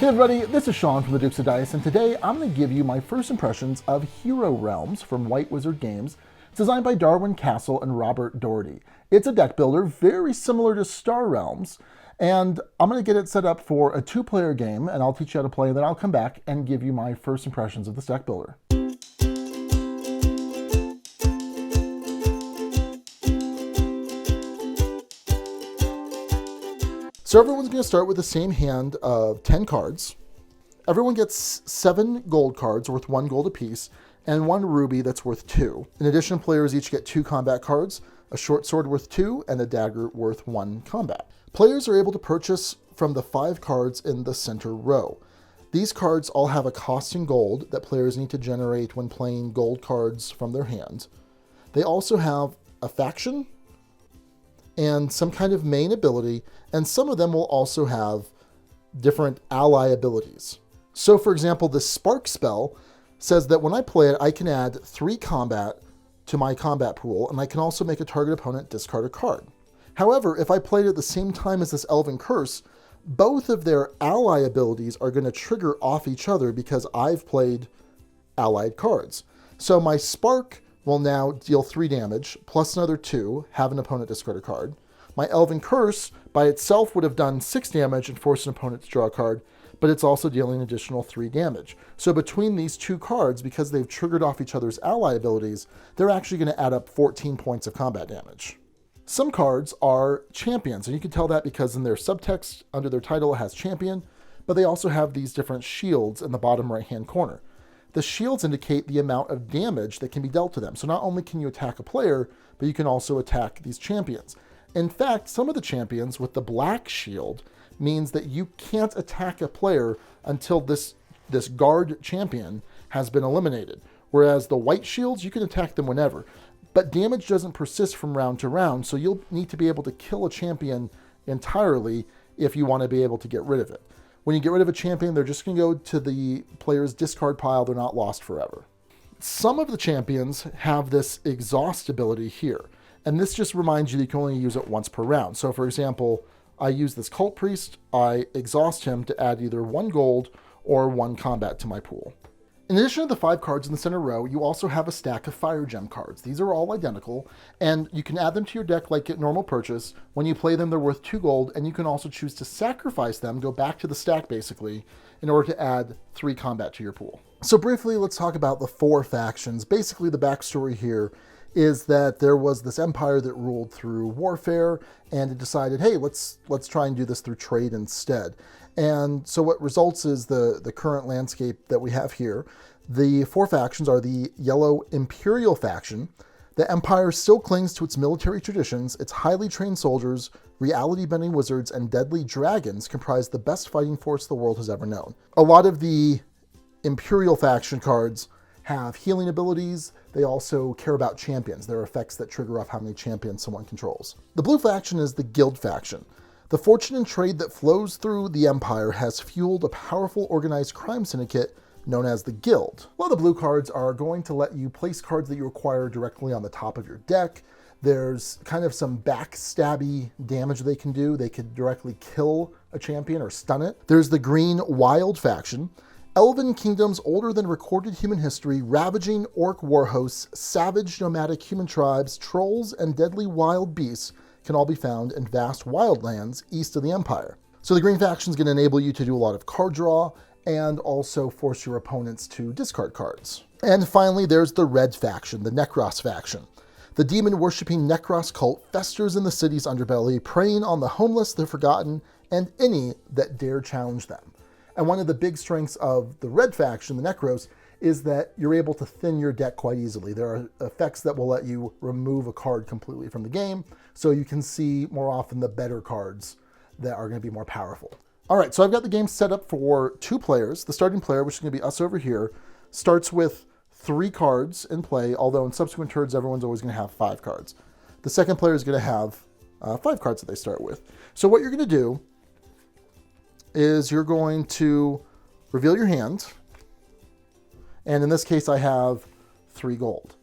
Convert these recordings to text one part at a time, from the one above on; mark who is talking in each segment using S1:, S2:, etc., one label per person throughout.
S1: Hey everybody, this is Sean from the Dukes of Dice, and today I'm going to give you my first impressions of Hero Realms from White Wizard Games. It's designed by Darwin Castle and Robert Doherty. It's a deck builder very similar to Star Realms, and I'm going to get it set up for a 2-player game, and I'll teach you how to play, and then I'll come back and give you my first impressions of this deck builder. So everyone's going to start with the same hand of 10 cards. Everyone gets 7 gold cards worth 1 gold apiece, and 1 ruby that's worth 2. In addition, players each get 2 combat cards, a short sword worth 2, and a dagger worth 1 combat. Players are able to purchase from the 5 cards in the center row. These cards all have a cost in gold that players need to generate when playing gold cards from their hand. They also have a faction and some kind of main ability, and some of them will also have different ally abilities. So for example, the Spark spell says that when I play it, I can add 3 combat to my combat pool, and I can also make a target opponent discard a card. However, if I played it at the same time as this Elven Curse, both of their ally abilities are going to trigger off each other because I've played allied cards. So my Spark will now deal 3 damage, plus another 2, have an opponent discard a card. My Elven Curse, by itself, would have done 6 damage and forced an opponent to draw a card, but it's also dealing an additional 3 damage. So between these 2 cards, because they've triggered off each other's ally abilities, they're actually going to add up 14 points of combat damage. Some cards are champions, and you can tell that because in their subtext, under their title, it has champion, but they also have these different shields in the bottom right-hand corner. The shields indicate the amount of damage that can be dealt to them. So not only can you attack a player, but you can also attack these champions. In fact, some of the champions with the black shield means that you can't attack a player until this guard champion has been eliminated. Whereas the white shields, you can attack them whenever. But damage doesn't persist from round to round, so you'll need to be able to kill a champion entirely if you want to be able to get rid of it. When you get rid of a champion, they're just going to go to the player's discard pile. They're not lost forever. Some of the champions have this exhaust ability here, and this just reminds you that you can only use it once per round. So for example, I use this Cult Priest, I exhaust him to add either 1 gold or 1 combat to my pool. In addition to the 5 cards in the center row, you also have a stack of Fire Gem cards. These are all identical, and you can add them to your deck like at normal purchase. When you play them, they're worth 2 gold, and you can also choose to sacrifice them, go back to the stack basically, in order to add 3 combat to your pool. So briefly, let's talk about the 4 factions. Basically, the backstory here is that there was this empire that ruled through warfare, and it decided, hey, let's try and do this through trade instead. And so what results is the current landscape that we have here. The 4 factions are the Yellow Imperial faction. The empire still clings to its military traditions. Its highly trained soldiers, reality-bending wizards, and deadly dragons comprise the best fighting force the world has ever known. A lot of the Imperial faction cards have healing abilities. They also care about champions. There are effects that trigger off how many champions someone controls. The blue faction is the Guild faction. The fortune and trade that flows through the empire has fueled a powerful organized crime syndicate known as the Guild. Well, the blue cards are going to let you place cards that you acquire directly on the top of your deck. There's kind of some backstabby damage they can do. They could directly kill a champion or stun it. There's the green Wild faction. Elven kingdoms older than recorded human history, ravaging orc war hosts, savage nomadic human tribes, trolls, and deadly wild beasts can all be found in vast wildlands east of the Empire. So the green faction is going to enable you to do a lot of card draw and also force your opponents to discard cards. And finally, there's the red faction, the Necros faction. The demon-worshipping Necros cult festers in the city's underbelly, preying on the homeless, the forgotten, and any that dare challenge them. And one of the big strengths of the red faction, the Necros, is that you're able to thin your deck quite easily. There are effects that will let you remove a card completely from the game, so you can see more often the better cards that are going to be more powerful. All right, so I've got the game set up for 2 players. The starting player, which is going to be us over here, starts with 3 cards in play, although in subsequent turns, everyone's always going to have 5 cards. The second player is going to have 5 cards that they start with. So what you're going to do is you're going to reveal your hand. And in this case, I have 3 gold.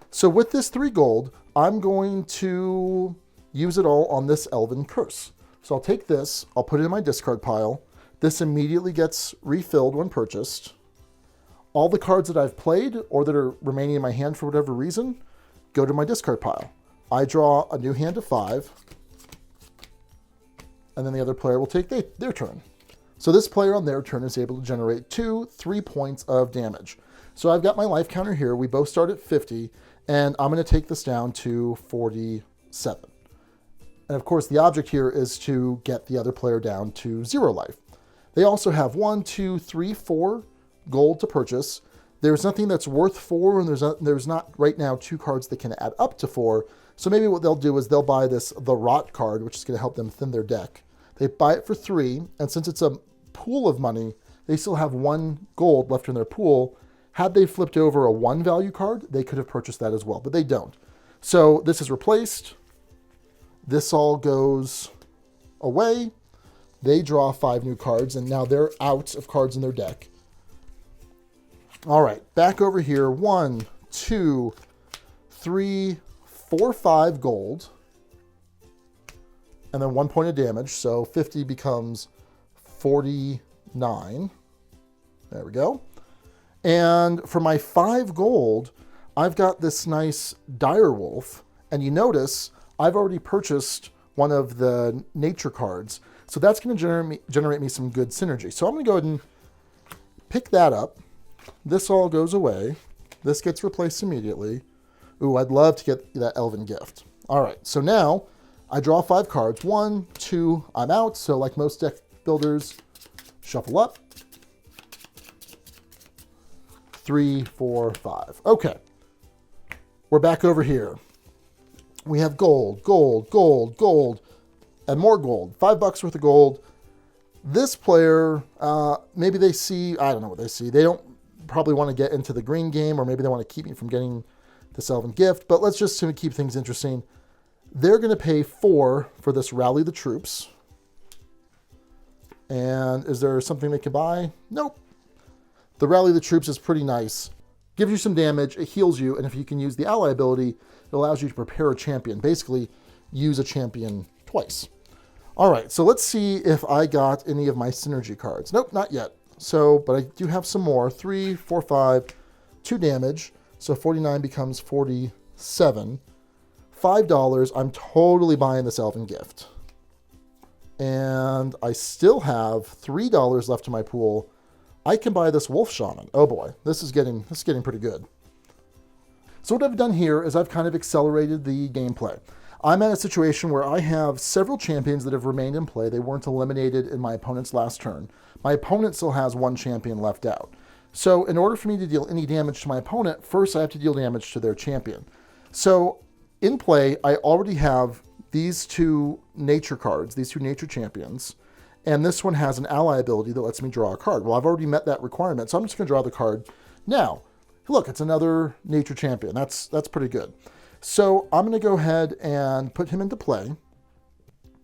S1: So with this 3 gold, I'm going to use it all on this Elven Curse. So I'll take this, I'll put it in my discard pile, This immediately gets refilled when purchased. All the cards that I've played or that are remaining in my hand for whatever reason go to my discard pile. I draw a new hand of 5, and then the other player will take their turn. So this player on their turn is able to generate 3 points of damage. So I've got my life counter here. We both start at 50, and I'm going to take this down to 47. And of course, the object here is to get the other player down to 0 life. They also have 1, 2, 3, 4 gold to purchase. There's nothing that's worth 4, and there's not right now 2 cards that can add up to 4. So maybe what they'll do is they'll buy the Rot card, which is going to help them thin their deck. They buy it for 3, and since it's a pool of money, they still have 1 gold left in their pool. Had they flipped over a 1 value card, they could have purchased that as well, but they don't. So this is replaced. This all goes away. They draw 5 new cards, and now they're out of cards in their deck. All right, back over here. 1, 2, 3, 4, 5 gold. And then 1 point of damage, so 50 becomes 49. There we go. And for my 5 gold, I've got this nice Direwolf. And you notice I've already purchased one of the nature cards. So that's going to generate me some good synergy. So I'm going to go ahead and pick that up. This all goes away. This gets replaced immediately. Ooh, I'd love to get that Elven Gift. All right, so now I draw 5 cards. 1, 2, I'm out. So like most deck builders, shuffle up. 3, 4, 5. Okay, we're back over here. We have gold, gold, gold, gold, and more gold. $5 worth of gold. This player, maybe they see, I don't know what they see. They don't probably want to get into the green game, or maybe they want to keep me from getting this Elven Gift, but let's just keep things interesting. They're going to pay 4 for this Rally the Troops. And is there something they can buy? Nope. The Rally the Troops is pretty nice. Gives you some damage, it heals you, and if you can use the ally ability, it allows you to prepare a champion. Basically, use a champion twice. All right, so let's see if I got any of my synergy cards. Nope, not yet. So, but I do have some more. 3, 4, 5, 2 damage. So 49 becomes 47. $5, I'm totally buying this Elven Gift. And I still have $3 left in my pool. I can buy this Wolf Shaman. Oh boy, this is getting pretty good. So what I've done here is I've kind of accelerated the gameplay. I'm at a situation where I have several champions that have remained in play. They weren't eliminated in my opponent's last turn. My opponent still has 1 champion left out. So in order for me to deal any damage to my opponent, first I have to deal damage to their champion. So in play, I already have these 2 nature cards, these 2 nature champions, and this one has an ally ability that lets me draw a card. Well, I've already met that requirement, so I'm just going to draw the card now. Look, it's another nature champion. That's pretty good. So I'm going to go ahead and put him into play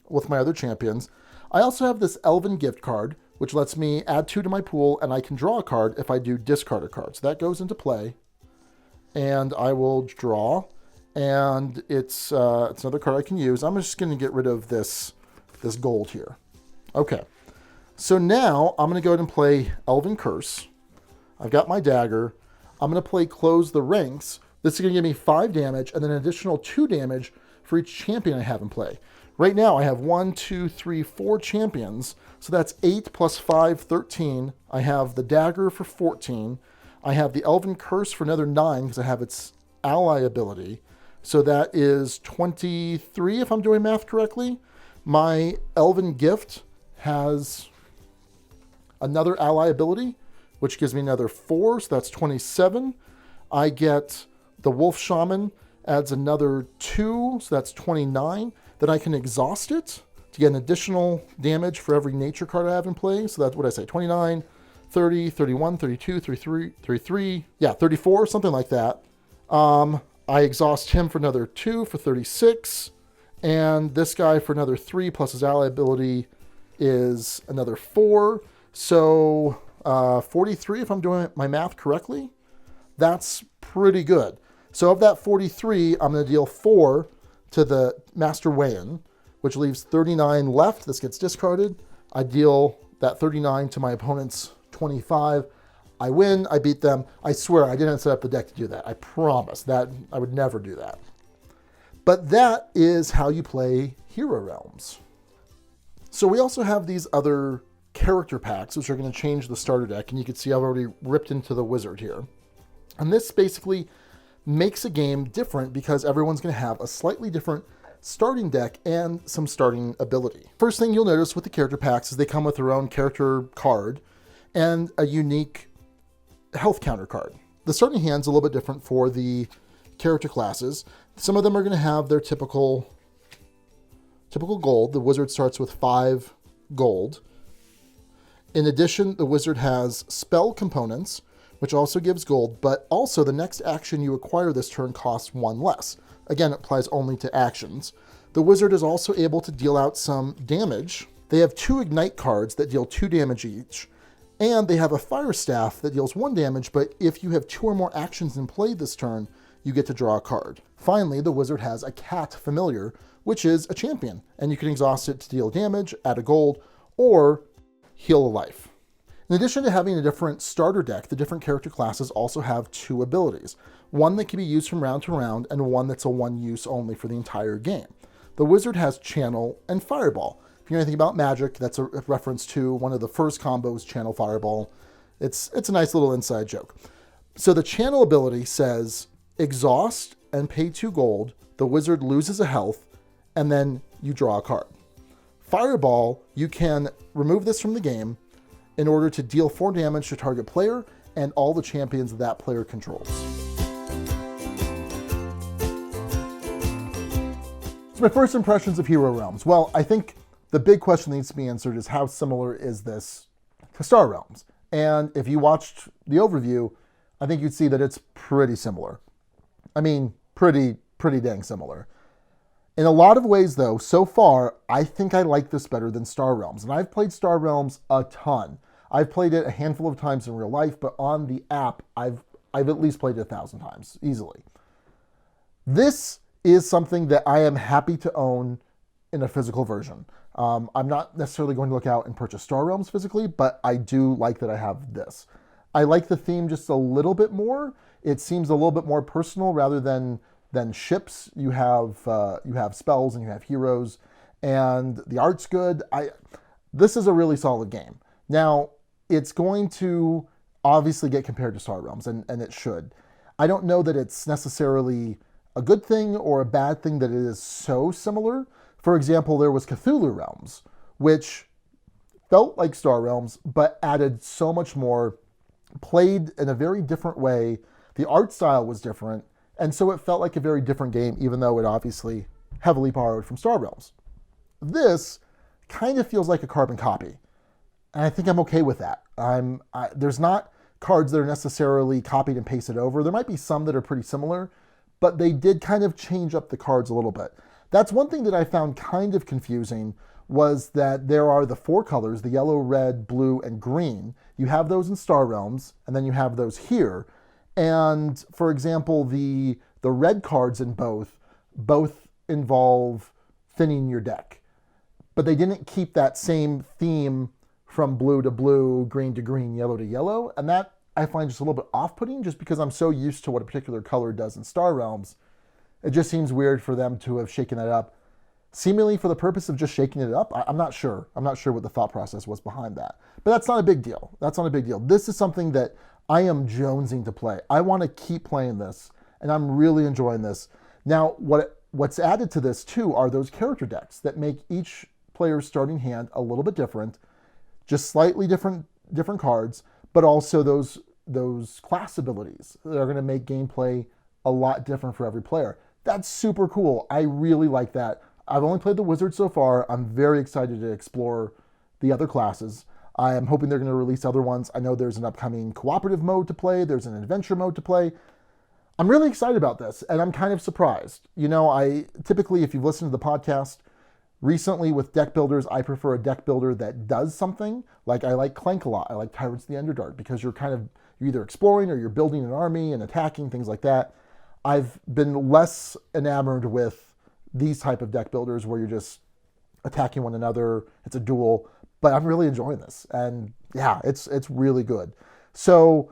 S1: with my other champions. I also have this Elven Gift card, which lets me add 2 to my pool, and I can draw a card if I do discard a card. So that goes into play, and I will draw, and it's another card I can use. I'm just going to get rid of this gold here. Okay, so now I'm going to go ahead and play Elven Curse. I've got my dagger. I'm going to play Close the Ranks. This is going to give me 5 damage and then an additional 2 damage for each champion I have in play. Right now I have 1, 2, 3, 4 champions. So that's 8 plus 5, 13. I have the dagger for 14. I have the Elven Curse for another 9 because I have its ally ability. So that is 23 if I'm doing math correctly. My Elven Gift has another ally ability, which gives me another 4, so that's 27. I get the Wolf Shaman, adds another 2, so that's 29. Then I can exhaust it to get an additional damage for every nature card I have in play. So that's what I say, 29, 30, 31, 32, 33, yeah, 34, something like that. I exhaust him for another 2 for 36, and this guy for another 3 plus his ally ability is another 4. So 43, if I'm doing my math correctly. That's pretty good. So of that 43, I'm going to deal 4 to the Master Wayan, which leaves 39 left. This gets discarded. I deal that 39 to my opponent's 25. I win, I beat them. I swear I didn't set up the deck to do that. I promise that I would never do that. But that is how you play Hero Realms. So we also have these other character packs, which are going to change the starter deck. And you can see I've already ripped into the wizard here. And this basically makes a game different because everyone's going to have a slightly different starting deck and some starting ability. First thing you'll notice with the character packs is they come with their own character card and a unique health counter card. The starting hand's a little bit different for the character classes. Some of them are going to have their typical gold. The wizard starts with 5 gold. In addition, the wizard has spell components, which also gives gold, but also the next action you acquire this turn costs 1 less. Again, it applies only to actions. The wizard is also able to deal out some damage. They have 2 ignite cards that deal 2 damage each, and they have a fire staff that deals 1 damage, but if you have 2 or more actions in play this turn, you get to draw a card. Finally, the wizard has a cat familiar, which is a champion, and you can exhaust it to deal damage, add a gold, or heal a life. In addition to having a different starter deck, the different character classes also have 2 abilities. One that can be used from round to round, and one that's a 1 use only for the entire game. The wizard has Channel and Fireball. If you know anything about Magic, that's a reference to one of the first combos, Channel Fireball. It's a nice little inside joke. So the Channel ability says, exhaust and pay 2 gold, the wizard loses a health, and then you draw a card. Fireball, you can remove this from the game in order to deal 4 damage to target player and all the champions that player controls. So my first impressions of Hero Realms. Well, I think the big question that needs to be answered is how similar is this to Star Realms? And if you watched the overview, I think you'd see that it's pretty similar. I mean, pretty dang similar. In a lot of ways, though, so far, I think I like this better than Star Realms. And I've played Star Realms a ton. I've played it a handful of times in real life, but on the app, I've at least played it 1,000 times, easily. This is something that I am happy to own in a physical version. I'm not necessarily going to look out and purchase Star Realms physically, but I do like that I have this. I like the theme just a little bit more. It seems a little bit more personal rather than ships. You have spells and you have heroes, and the art's good. This is a really solid game. Now, it's going to obviously get compared to Star Realms, and it should. I don't know that it's necessarily a good thing or a bad thing that it is so similar. For example, there was Cthulhu Realms, which felt like Star Realms, but added so much more, played in a very different way. The art style was different, and so it felt like a very different game, even though it obviously heavily borrowed from Star Realms. This kind of feels like a carbon copy, and I think I'm okay with that. There's not cards that are necessarily copied and pasted over. There might be some that are pretty similar, but they did kind of change up the cards a little bit. That's one thing that I found kind of confusing, was that there are the 4 colors, the yellow, red, blue, and green. You have those in Star Realms, and then you have those here. And for example, the red cards in both involve thinning your deck. But they didn't keep that same theme from blue to blue, green to green, yellow to yellow. And that I find just a little bit off-putting, just because I'm so used to what a particular color does in Star Realms. It just seems weird for them to have shaken that up, seemingly for the purpose of just shaking it up. I'm not sure. I'm not sure what the thought process was behind that. But that's not a big deal. That's not a big deal. This is something that I am jonesing to play. I want to keep playing this, and I'm really enjoying this. Now, what's added to this, too, are those character decks that make each player's starting hand a little bit different, just slightly different cards, but also those class abilities that are going to make gameplay a lot different for every player. That's super cool. I really like that. I've only played the wizard so far. I'm very excited to explore the other classes. I am hoping they're going to release other ones. I know there's an upcoming cooperative mode to play. There's an adventure mode to play. I'm really excited about this, and I'm kind of surprised. You know, I typically, if you've listened to the podcast recently with deck builders, I prefer a deck builder that does something. Like, I like Clank a lot. I like Tyrants of the Underdark, because you're either exploring or you're building an army and attacking, things like that. I've been less enamored with these type of deck builders where you're just attacking one another. It's a duel. but I'm really enjoying this. And yeah, it's really good. So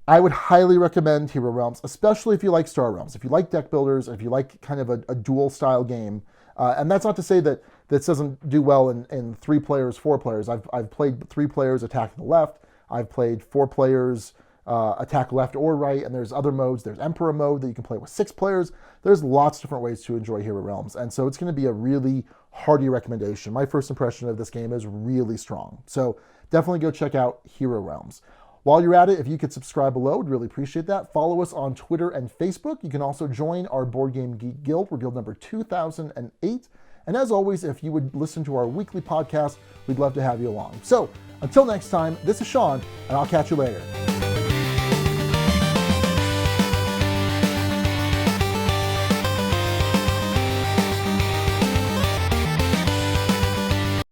S1: I would highly recommend Hero Realms, especially if you like Star Realms. If you like deck builders, if you like kind of a dual style game. And that's not to say that this doesn't do well in 3 players, 4 players. I've played 3 players attacking the left. I've played 4 players attack left or right, and there's other modes. There's Emperor mode that you can play with 6 players. There's lots of different ways to enjoy Hero Realms, and so it's going to be a really hearty recommendation. My first impression of this game is really strong, so definitely go check out Hero Realms. While you're at it, if you could subscribe below, I'd really appreciate that. Follow us on Twitter and Facebook. You can also join our Board Game Geek Guild. We're guild number 2008. And as always, if you would listen to our weekly podcast, we'd love to have you along. So until next time, this is Sean, and I'll catch you later.